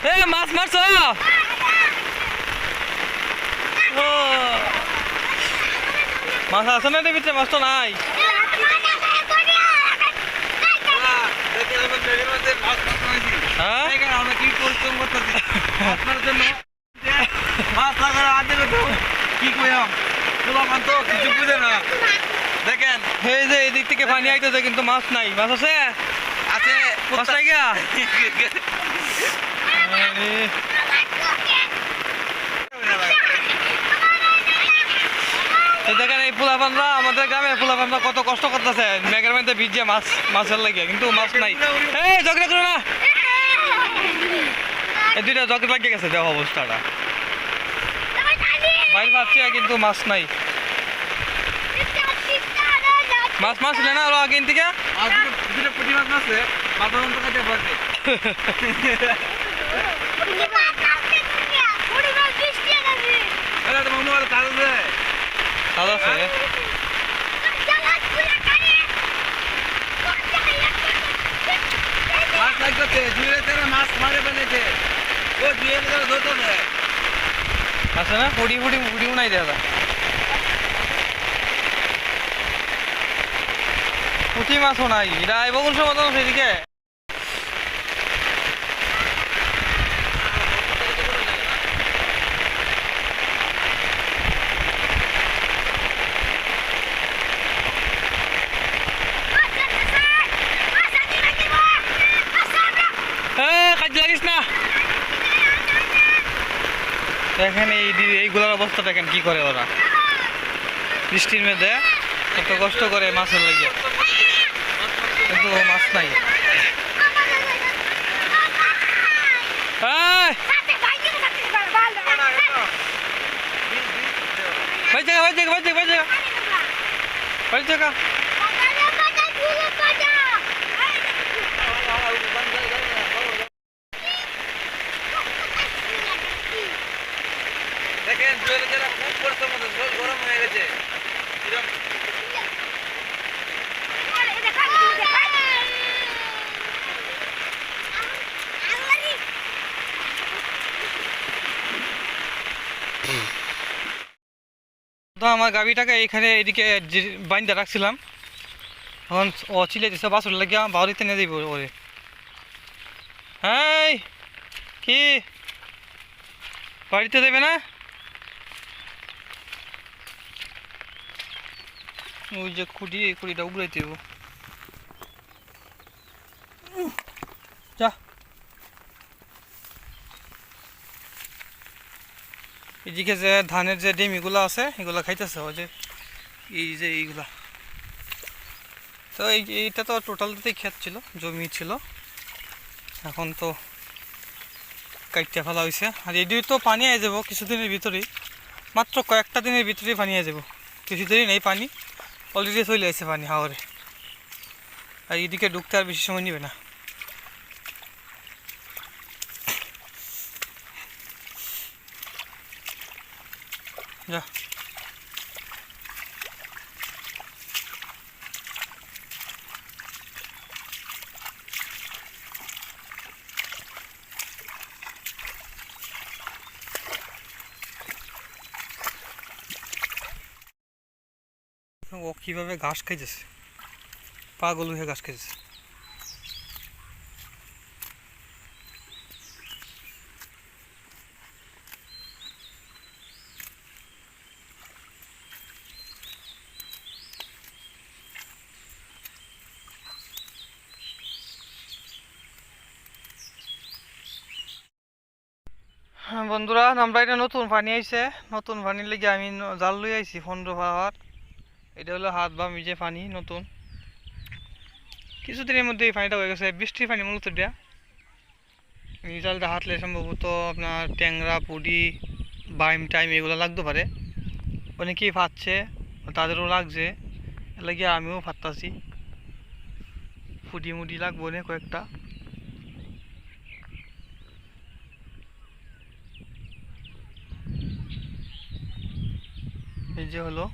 এ মাছ মারছো? ও মাছ আছে না এর ভিতরে? মাছ তো নাই। হ্যাঁ আমরা কি পরিশ্রম করতেছি আপনার জন্য মাছ লাগার আগে কি কইলাম পোলাপান তো কিছু বুঝে না। দেখেন এই যে এই দিক থেকে পানি আইতেছে কিন্তু মাছ নাই। মাছ আছে? আছে মাছ নাই গিয়া? দেখেন এই পোলাপানরা, আমাদের গ্রামের পোলাপানরা কত কষ্ট করতেছে মেঘের মধ্যে ভিজে মাছের লাগিয়ে, কিন্তু মাছ নাই। এই ঝগড়া করো না, এই দুইটা ঝগড়া লাগিয়ে গেছে। দেখ অবস্থাটা, বাইরে পাচ্ছে কিন্তু মাছ নাই। মাছ মাছ ছিল না আরো আগে থেকে? পুঁটি মাছ আছে মাথা মতো খাইতে পারবে। মোবাইল কাজ আছে কাজ আছে। মাছ লাগছে জুয়েতে মাছ মারে ফেলেছে ও জুয়েতে ধরতে দেয় আছে না? হুড়িও নাই দেখা যায়। পুঁটি মাছও নাই। এরা আইব কোন সময় তো সেদিকে? কাজ লাগিস না। দেখেন এইগুলোর অবস্থা দেখেন কি করে ওরা বৃষ্টির মধ্যে কত কষ্ট করে মাছের লাগিয়ে, কিন্তু মাছ নাই। দেখেন জুয়েতে যারা খুব পরিশ্রম করছে জল গরম হয়ে গেছে তো আমার গাড়িটাকে এখানে এদিকে বাইন্দা রাখছিলাম, এখন ও চিলে দিচ্ছে বাসুর লাগিয়া বাড়িতে নিয়ে যাইব ওরে। হ্যাঁ কি বাড়িতে দেবে না? ওই যে খুঁড়িটা উগড়াইতে দেবো। যা এদিকে যে ধানের যে ডিমিগুলো আছে এগুলো খাইতেছে ওই যে এইগুলা। তো এইটা তো টোটালটাতেই ক্ষেত ছিল, জমি ছিল, এখন তো কাইটটা ফেলা হয়েছে। আর এদিকে তো পানি আই যাব কিছুদিনের ভিতরেই, মাত্র কয়েকটা দিনের ভিতরেই পানি আই যাব। কিছুদিনই নেই পানি, অলরেডি চলে আসছে পানি হাওরে। আর এদিকে ঢুকতে আর বেশি সময় নেবে না। যা ও কীভাবে ঘাস খাইতেছে, পাগল হয়ে ঘাস খাইতেছে। হ্যাঁ বন্ধুরা, আমরা এটা নতুন পানি আইছে, নতুন পানির লেগে আমি জাল লই আইছি 15 পাওয়ার। এটা হলো হাত বা মিজে পানি নতুন, কিছুদিনের মধ্যে এই পানিটা হয়ে গেছে বৃষ্টির পানি মূলত এটা। এই জালটা হাতলে সম্ভবত আপনার ট্যাংরা পুডি বাইম টাইম এগুলো লাগতে পারে। অনেকেই ফাটছে, তাদেরও লাগছে, এর লাগে আমিও ফাটতাছি। ফুডি মুডি লাগবো না কয়েকটা। এই যে হলো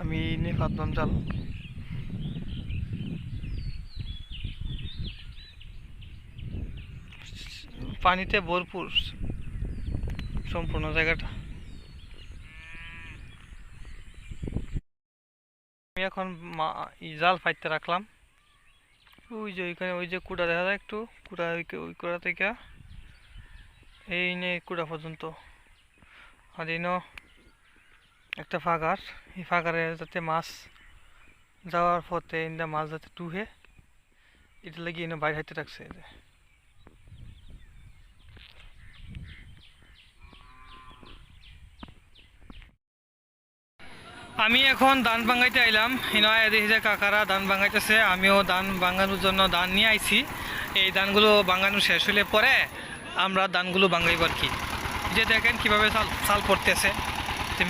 আমি নিয়ে ফাটলাম জাল। পানিতে ভরপুর সম্পূর্ণ জায়গাটা। আমি এখন জাল ফাইতে রাখলাম। ওই যে ওইখানে ওই যে কুড়া দেখা যায় একটু, কুড়া ওই কুড়া থেকে এই নিয়ে কুড়া পর্যন্ত। আর এই একটা ফাগার, এই ফাগারে যাতে মাছ যাওয়ার পথে ইন্দা মাছ যাতে টুহে, এটা লাগিয়ে এনে বাইরে হাইতে রাখছে। আমি এখন ধান ভাঙাইতে আইলাম, হিনয় দেখি যে কাকারা ধান ভাঙাইতেছে, আমিও ধান ভাঙানোর জন্য ধান নিয়ে আইছি। এই ধানগুলো ভাঙানো শেষ হলে পরে আমরা ধানগুলো ভাঙাইব আর কি। যে দেখেন কীভাবে চাল পড়তেছে,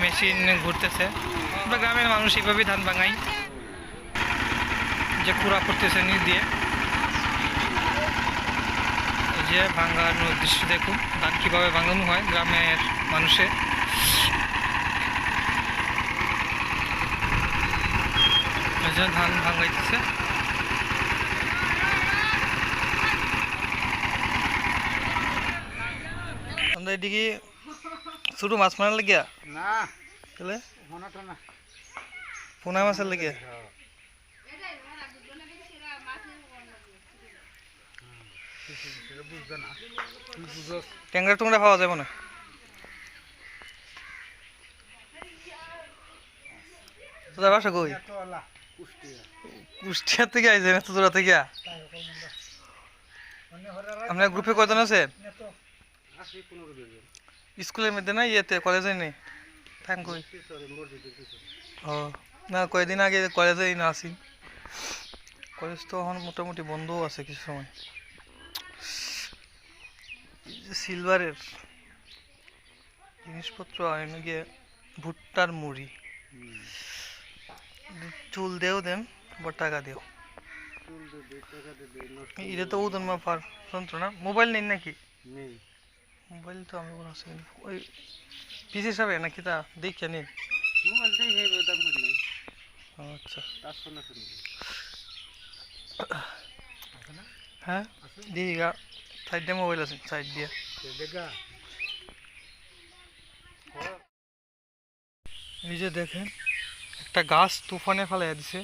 মেশিন ঘুরতেছে। আমরা গ্রামের মানুষ এইভাবেই ধান ভাঙাই, যে কুড়া পড়তেছে নিচ দিয়ে। এই যে ভাঙানোর দৃশ্য দেখুন, ধান কীভাবে ভাঙানো হয় গ্রামের মানুষের। ধান ভাঙাইতেছে। আমরা এদিকে ছোটো মাছ মারার লাগিয়া না তাহলে না পোনা মাছের লাগিয়া ট্যাংরা টুংরা পাওয়া যাবে না। তোদের বাসা কই? কুষ্টিয়া থেকে আইছে না তোরা থেকে? আপনার গ্রুপে কয়জন আছেন? স্কুলের মধ্যে না ইয়েতে কলেজে নেই? থাক কই? ও না, কয়েকদিন আগে কলেজে না আসি। কলেজ তো এখন মোটামুটি বন্ধও আছে কিছু সময়। সিলভারের জিনিসপত্র এনে গিয়ে ভুট্টার মুড়ি, চুল দেও দেন বা টাকা দেও। এটা তো ওজন মাপার যন্ত্র না? মোবাইল নেই নাকি? মোবাইল তো আমি কোনো আছে ওই পিস হিসাবে নাকি তা দেখে নিন। আচ্ছা হ্যাঁ দিঘা সাইড দিয়ে মোবাইল আছে, সাইড দিয়ে। এই যে দেখেন একটা গাছ তুফানে ফেলাই দিছে।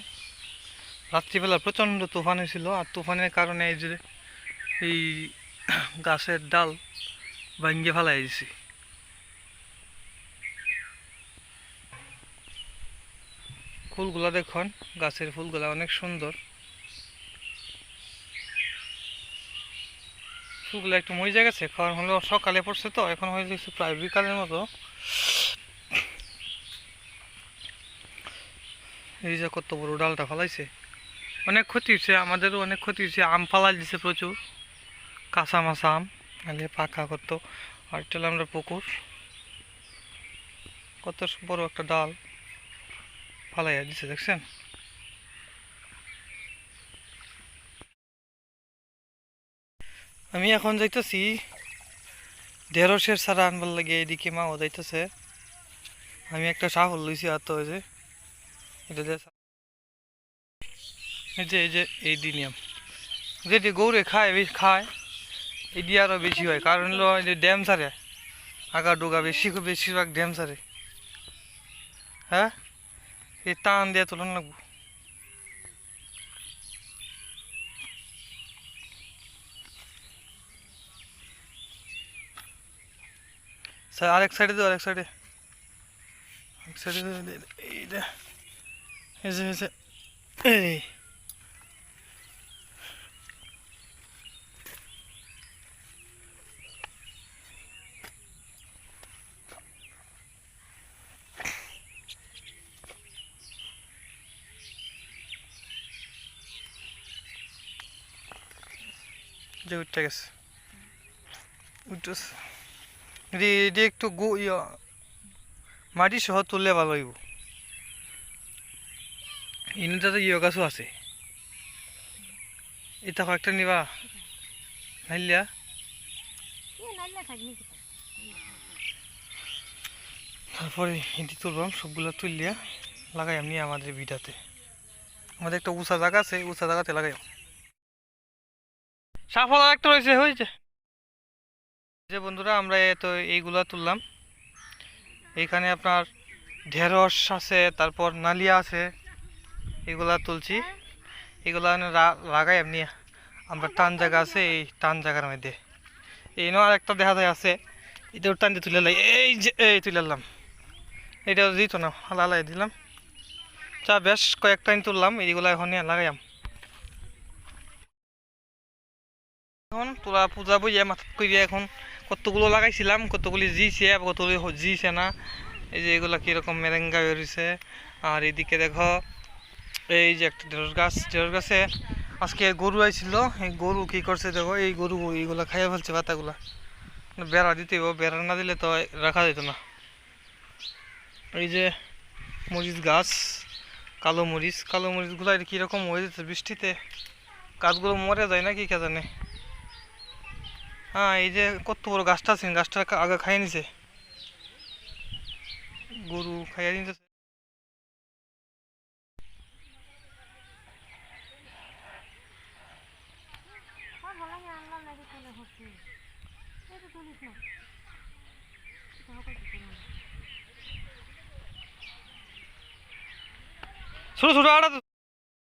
রাত্রিবেলা প্রচণ্ড তুফান হয়েছিল, আর তুফানের কারণে এই যে এই গাছের ডাল ভাঙ্গে ফেলাই দিছি। ফুলগুলা দেখুন, গাছের ফুলগুলা অনেক সুন্দর। ফুলগুলো একটু মরিচে গেছে, কারণ হলো সকালে পড়ছে তো, এখন হয়ে গেছে প্রায় বিকালের মতো। এই যে কত বড় ডালটা ফেলাইছে, অনেক ক্ষতি হচ্ছে, আমাদেরও অনেক ক্ষতি হচ্ছে। আম ফালাই দিছে প্রচুর, কাঁচা মাছা আম, নাহলে পাকা করতো। আর এটা আমরা পুকুর, কত বড় একটা ডাল ফালাইয়া দিছে দেখছেন। আমি এখন যাইতেছি ঢেঁড়সের সারা আনবার লাগে, এইদিকে মাও যাইতেছে। আমি একটা সাফল লইছি আর তো যে এটা এই যে এই দিনিয়াম যেটি গৌরে খায় বেশি খায়, এটি আরও বেশি হয়, কারণ হলো যে ড্যাম সারে আগা ডোগা বেশিরভাগ ড্যাম সারে। হ্যাঁ এই টান দিয়ে তুলন লাগবো। আরেক সাইডে তো আরেক সাইডে এইটা এই যে উঠতে গেছে উঠতেছে। এটি একটু মাটি সহ তুললে ভালো হইব। ইনুটা তো ইয়ে গাছও আছে, এটা কয়েকটা নিবা নাইলিয়া। তারপরে এটি তুলবাম, সবগুলো তুললিয়া লাগাই আমি আমাদের ভিটাতে। আমাদের একটা উঁচা জায়গা আছে, উঁচা জায়গাতে লাগাই। সাফল একটা রয়েছে হয়েছে। যে বন্ধুরা আমরা তো এইগুলা তুললাম, এইখানে আপনার ঢেঁড়স আছে, তারপর নালিয়া আছে, এগুলা তুলছি। এগুলা লাগাই এমনি আমরা টান জায়গা আছে, এই টান জায়গার মধ্যে এই আর একটা দেখা যায় আছে, এটাও টান দিয়ে তুলে লাই, এই যে এই তুলে নিলাম, এটা দিত না হালাই দিলাম। চা বেশ কয়েকটা তুললাম, এইগুলো এখন লাগাইম। এখন তোলা পূজা বইয়া মাথাত করিয়া এখন কতগুলো লাগাইছিলাম, কতগুলি জিছে কতগুলি জিছে না। এই যে এগুলা কীরকম মেরেঙ্গা বেরিয়েছে। আর এদিকে দেখো এই যে একটা ঢেঁড়স গাছ, ঢেঁড়স গাছে আজকে গরু আইছিল, এই গরু কি করছে দেখো, এই গরু এইগুলা খাইয়া ফেলছে পাতাগুলা। বেড়া দিতে হইব, বেড়া না দিলে তো রাখা যেত না। এই যে মরিচ গাছ, কালো মরিচ, কালো মরিচগুলো কীরকম হয়ে যেতে বৃষ্টিতে, গাছগুলো মরে যায় না কি কে জানে। হ্যাঁ এই যে কত বড় গাছটা আছে, গাছটা আগে খাইয়ে নিছে, গরু খাইয়ে নিতেছে। ছোট ছোট আড়া